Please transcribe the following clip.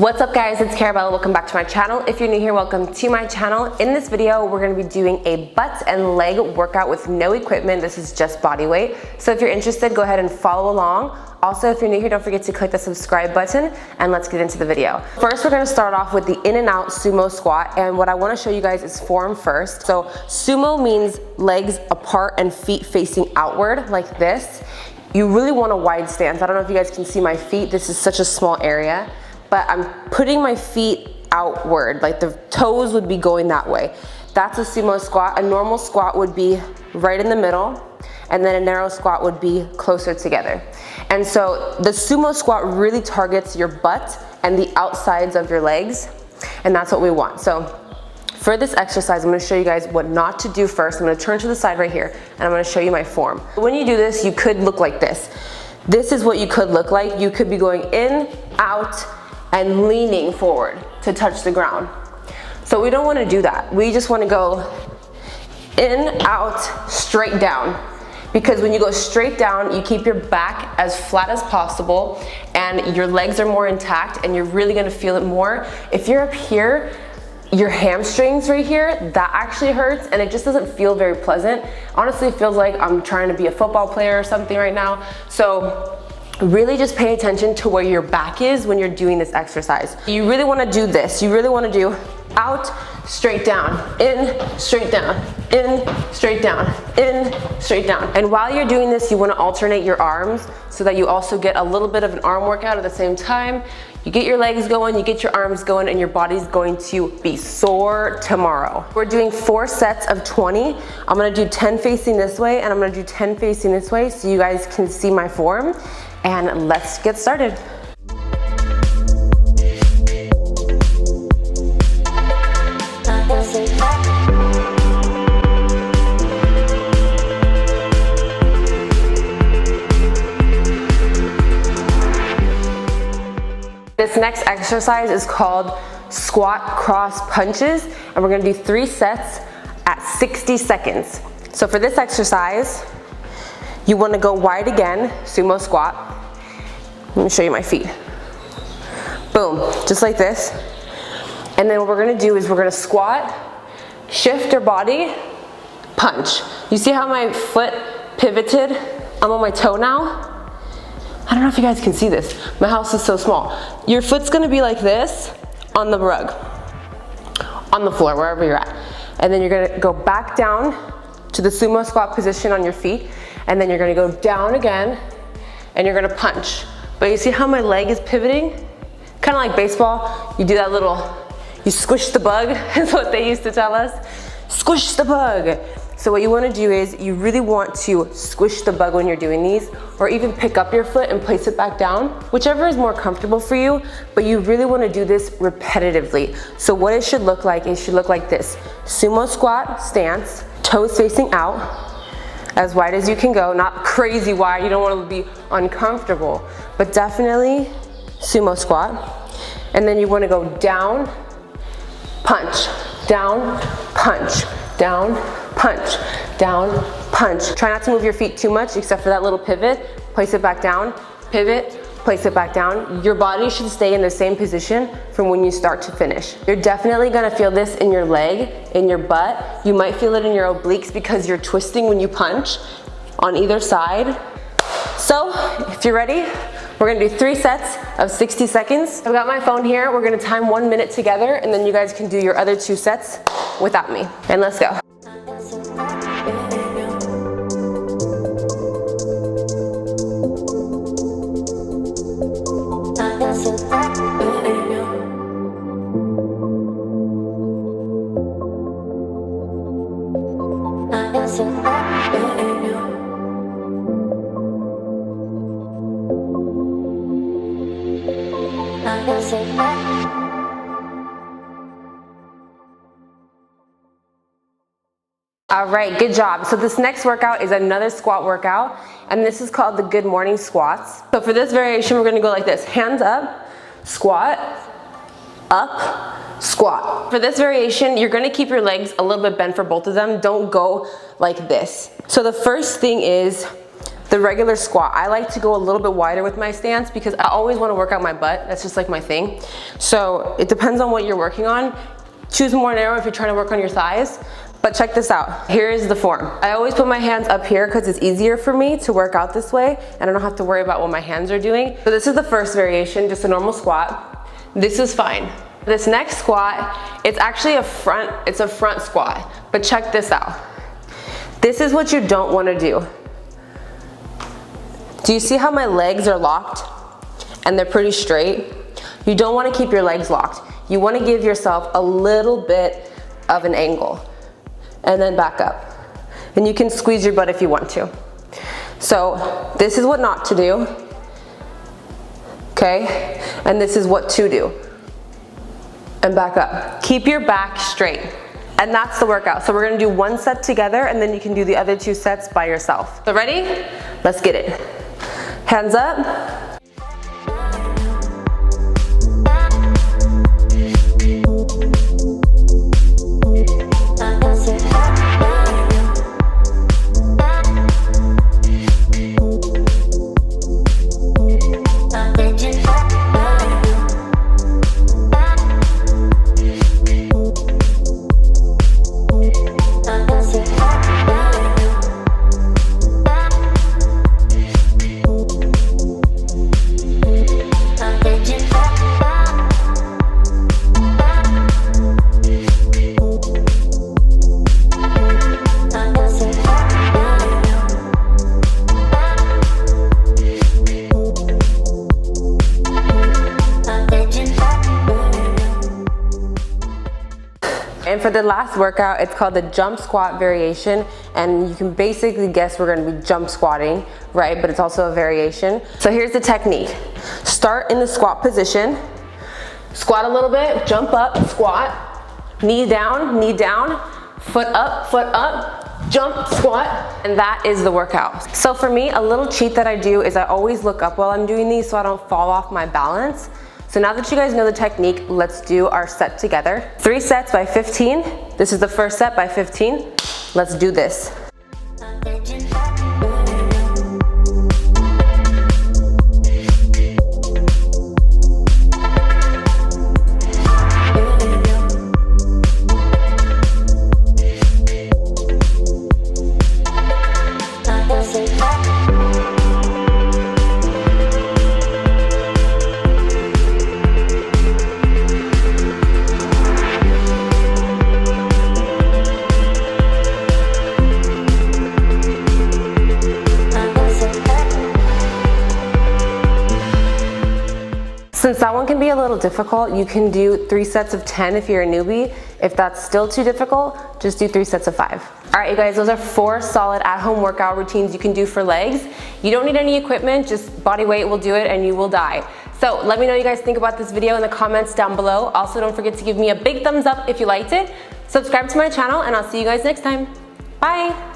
What's up guys, it's Carabella. Welcome back to my channel. If you're new here, welcome to my channel. In this video, we're gonna be doing a butt and leg workout with no equipment. This is just body weight. So if you're interested, go ahead and follow along. Also, if you're new here, don't forget to click the subscribe button and let's get into the video. First, we're gonna start off with the in and out sumo squat. And what I wanna show you guys is form first. So sumo means legs apart and feet facing outward like this. You really want a wide stance. I don't know if you guys can see my feet. This is such a small area. But I'm putting my feet outward, like the toes would be going that way. That's a sumo squat. A normal squat would be right in the middle, and then a narrow squat would be closer together. And so the sumo squat really targets your butt and the outsides of your legs, and that's what we want. So for this exercise, I'm gonna show you guys what not to do first. I'm gonna turn to the side right here, and I'm gonna show you my form. When you do this, you could look like this. This is what you could look like. You could be going in, out, and leaning forward to touch the ground. So we don't want to do that. We just want to go in, out, straight down. Because when you go straight down, you keep your back as flat as possible and your legs are more intact and you're really going to feel it more. If you're up here, your hamstrings right here, that actually hurts and it just doesn't feel very pleasant. Honestly, it feels like I'm trying to be a football player or something right now. So really just pay attention to where your back is when you're doing this exercise. You really want to do this. You really want to do out, straight down, in, straight down, in, straight down, in, straight down. And while you're doing this, you want to alternate your arms so that you also get a little bit of an arm workout at the same time. You get your legs going, you get your arms going, and your body's going to be sore tomorrow. We're doing 4 sets of 20. I'm going to do 10 facing this way, and I'm going to do 10 facing this way so you guys can see my form. And let's get started. This next exercise is called squat cross punches, and we're gonna do 3 sets at 60 seconds. So for this exercise, you wanna go wide again, sumo squat. Let me show you my feet. Boom, just like this. And then what we're gonna do is we're gonna squat, shift your body, punch. You see how my foot pivoted? I'm on my toe now. I don't know if you guys can see this. My house is so small. Your foot's gonna be like this on the rug, on the floor, wherever you're at. And then you're gonna go back down to the sumo squat position on your feet, and then you're gonna go down again, and you're gonna punch. But you see how my leg is pivoting? Kind of like baseball, you do that little, you squish the bug, is what they used to tell us. Squish the bug. So what you wanna do is you really want to squish the bug when you're doing these, or even pick up your foot and place it back down, whichever is more comfortable for you, but you really wanna do this repetitively. So what it should look like, it should look like this. Sumo squat stance, toes facing out, as wide as you can go, not crazy wide, you don't want to be uncomfortable, but definitely sumo squat. And then you want to go down, punch, down, punch, down, punch, down, punch. Try not to move your feet too much except for that little pivot. Place it back down, pivot, place it back down. Your body should stay in the same position from when you start to finish. You're definitely gonna feel this in your leg, in your butt. You might feel it in your obliques because you're twisting when you punch on either side. So if you're ready, we're gonna do 3 sets of 60 seconds. I've got my phone here. We're gonna time 1 minute together, and then you guys can do your other 2 sets without me. And let's go. All right, good job. So this next workout is another squat workout, and this is called the good morning squats. So for this variation, we're gonna go like this. Hands up, squat, up, squat. For this variation, you're gonna keep your legs a little bit bent for both of them. Don't go like this. So the first thing is the regular squat. I like to go a little bit wider with my stance because I always want to work out my butt. That's just like my thing. So it depends on what you're working on. Choose more narrow if you're trying to work on your thighs. But check this out. Here is the form. I always put my hands up here because it's easier for me to work out this way and I don't have to worry about what my hands are doing. So this is the first variation, just a normal squat. This is fine. This next squat, it's actually a front squat. But check this out. This is what you don't want to do. Do you see how my legs are locked and they're pretty straight? You don't want to keep your legs locked. You want to give yourself a little bit of an angle and then back up. And you can squeeze your butt if you want to. So this is what not to do, okay? And this is what to do. And back up. Keep your back straight. And that's the workout. So we're gonna do one set together and then you can do the other 2 sets by yourself. So ready? Let's get it. Hands up. And for the last workout, it's called the jump squat variation. And you can basically guess we're gonna be jump squatting, right? But it's also a variation. So here's the technique. Start in the squat position. Squat a little bit, jump up, squat. Knee down, foot up, jump, squat. And that is the workout. So for me, a little cheat that I do is I always look up while I'm doing these so I don't fall off my balance. So now that you guys know the technique, let's do our set together. 3 sets by 15. This is the first set by 15. Let's do this. Since that one can be a little difficult, you can do 3 sets of 10 if you're a newbie. If that's still too difficult, just do 3 sets of 5. All right, you guys, those are 4 solid at-home workout routines you can do for legs. You don't need any equipment, just body weight will do it and you will die. So let me know what you guys think about this video in the comments down below. Also, don't forget to give me a big thumbs up if you liked it. Subscribe to my channel and I'll see you guys next time. Bye.